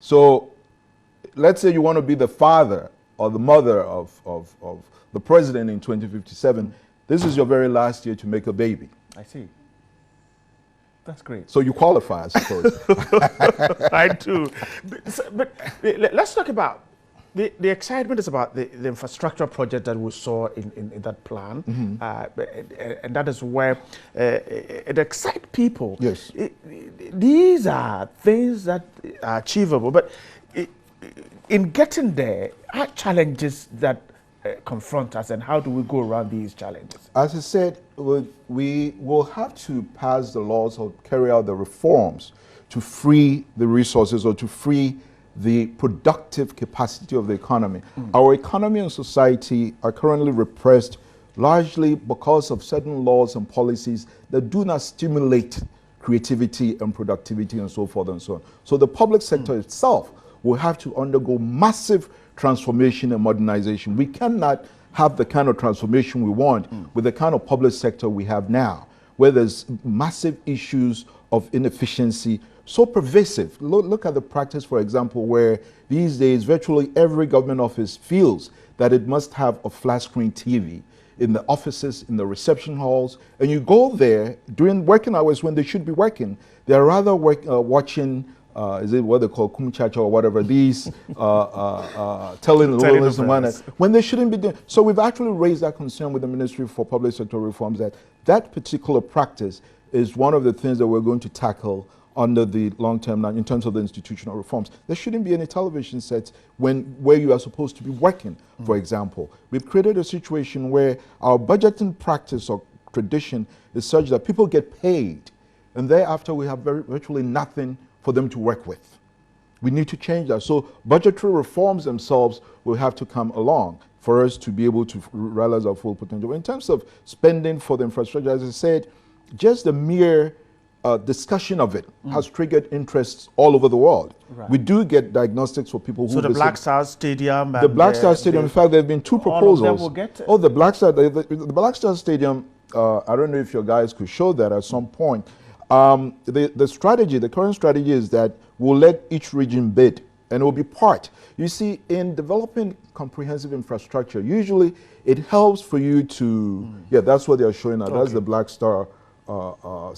So let's say you want to be the father or the mother of the president in 2057. This is your very last year to make a baby. I see. That's great. So you qualify, I suppose. I do. But let's talk about the excitement is about the infrastructure project that we saw in that plan. And that is where it excites people. Yes. These are things that are achievable, but in getting there, are challenges that confront us, and how do we go around these challenges? As I said, we will have to pass the laws or carry out the reforms to free the resources or to free the productive capacity of the economy. Our economy and society are currently repressed largely because of certain laws and policies that do not stimulate creativity and productivity and so forth and so on. So the public sector itself will have to undergo massive transformation and modernization. We cannot have the kind of transformation we want with the kind of public sector we have now, where there's massive issues of inefficiency, so pervasive. Look at the practice, for example, where these days virtually every government office feels that it must have a flat screen TV in the offices, in the reception halls, and you go there during working hours when they should be working. They're rather watching is it what they call kumchacha or whatever, these telling when they shouldn't be doing. So we've actually raised that concern with the Ministry for Public Sector Reforms that particular practice is one of the things that we're going to tackle under the long term in terms of the institutional reforms. There shouldn't be any television sets where you are supposed to be working, for example. We've created a situation where our budgeting practice or tradition is such that people get paid, and thereafter we have virtually nothing for them to work with. We need to change that. So budgetary reforms themselves will have to come along for us to be able to realize our full potential. In terms of spending for the infrastructure, as I said, just the mere discussion of it has triggered interests all over the world. Right. We do get diagnostics for people who so the blackstar Stadium. The blackstar Stadium. In fact, there have been two proposals. All of them will get oh, the blackstar. The blackstar Stadium. I don't know if your guys could show that at some point. The current strategy is that we'll let each region bid, and it will be part. You see, in developing comprehensive infrastructure, usually it helps for you to, yeah, that's what they're showing now. Okay. That's the Blackstar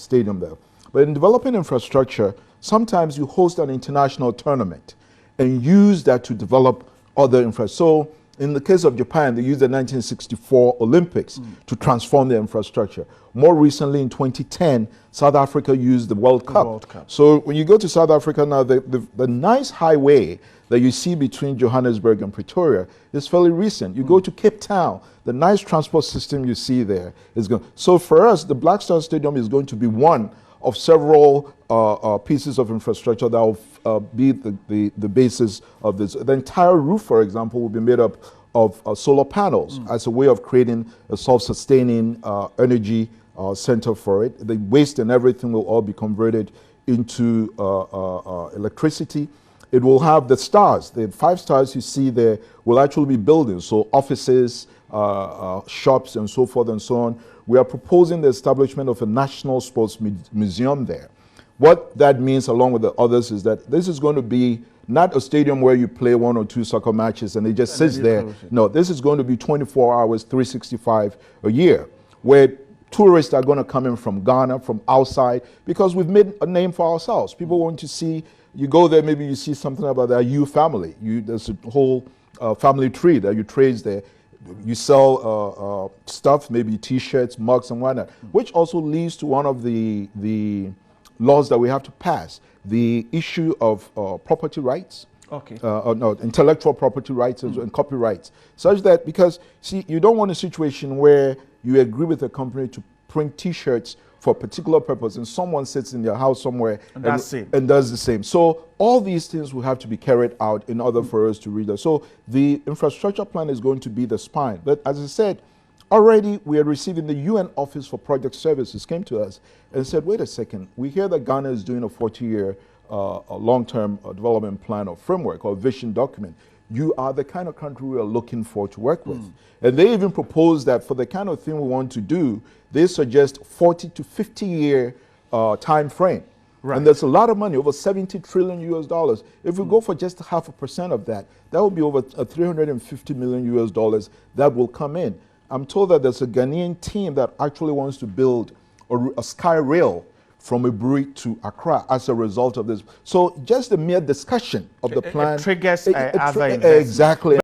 Stadium there. But in developing infrastructure, sometimes you host an international tournament and use that to develop other infrastructure. So in the case of Japan, they used the 1964 Olympics to transform their infrastructure. More recently, in 2010, South Africa used the World Cup. So when you go to South Africa now, the nice highway that you see between Johannesburg and Pretoria is fairly recent. You go to Cape Town, the nice transport system you see there is going. So for us, the Blackstar Stadium is going to be one of several pieces of infrastructure that will be the basis of this. The entire roof, for example, will be made up of solar panels as a way of creating a self-sustaining energy center for it. The waste and everything will all be converted into electricity. It will have the stars. The 5 stars you see there will actually be buildings, so offices, shops, and so forth and so on. We are proposing the establishment of a national sports museum there. What that means, along with the others, is that this is going to be not a stadium where you play 1 or 2 soccer matches and it just sits there. No, this is going to be 24 hours, 365 a year, where tourists are going to come in from Ghana, from outside, because we've made a name for ourselves. People want to see, you go there, maybe you see something about the Yu family. There's a whole family tree that you trace there. You sell stuff, maybe T-shirts, mugs, and whatnot, which also leads to one of the laws that we have to pass, the issue of property rights. Okay. No, intellectual property rights and copyrights, such that, because, see, you don't want a situation where you agree with a company to print T-shirts for a particular purpose, and someone sits in their house somewhere and does the same. So all these things will have to be carried out in order for us to read that. So the infrastructure plan is going to be the spine. But as I said, already we are receiving the UN Office for Project Services came to us and said, wait a second, we hear that Ghana is doing a 40-year long-term development plan or framework or vision document. You are the kind of country we are looking for to work with. And they even propose that for the kind of thing we want to do, they suggest 40 to 50 year time frame. Right. And there's a lot of money, over 70 trillion US dollars. If we go for just 0.5% of that, that will be over 350 million US dollars that will come in. I'm told that there's a Ghanaian team that actually wants to build a sky rail from Iburi to Accra as a result of this. So just the mere discussion of the plan. It triggers other investments. Exactly.